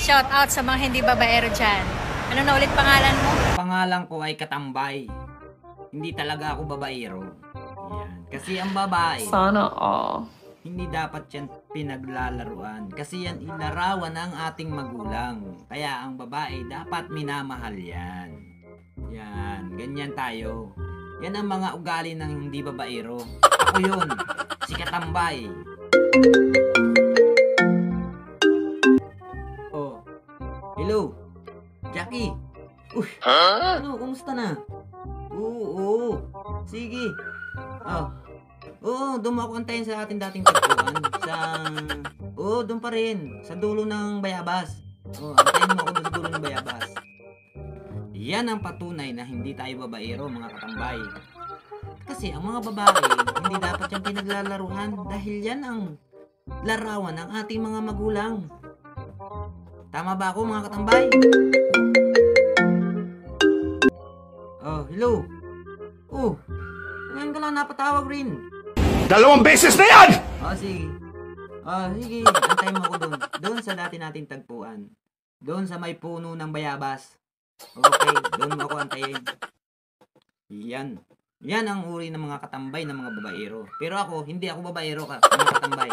shout out sa mga hindi babaero dyan. Ano na ulit pangalan mo? Pangalan ko ay Katambay. Hindi talaga ako babaero. Yan. Kasi ang babae, Sana all. hindi dapat yan pinaglalaruan. Kasi yan ilarawan ng ating magulang. Kaya ang babae dapat minamahal yan. Yan. Ganyan tayo. Yan ang mga ugali ng hindi babaero. Ako yun. Si Katambay. Oh. Hello. Jackie. Uy. Ano? Kumusta na? Oo. Sige. Oo, doon mo ako antayin sa ating dating tagpuan. Doon pa rin. Sa dulo ng Bayabas. Antayin mo ako doon sa dulo ng Bayabas. Yan ang patunay na hindi tayo babaero, mga Katambay. Kasi ang mga babae, hindi dapat yung pinaglalaruhan dahil yan ang larawan ng ating mga magulang. Tama ba ako, mga Katambay? Hello. Ngayon ka lang napatawag rin. 2 beses na yan! Sige. Sige. Antayin mo ako doon. Doon sa dati nating tagpuan. Doon sa may puno ng Bayabas. Okay, doon mo ako antayin. Yan. Yan ang uri ng mga katambay ng mga babaero. Pero ako, hindi ako babaero ka, mga katambay.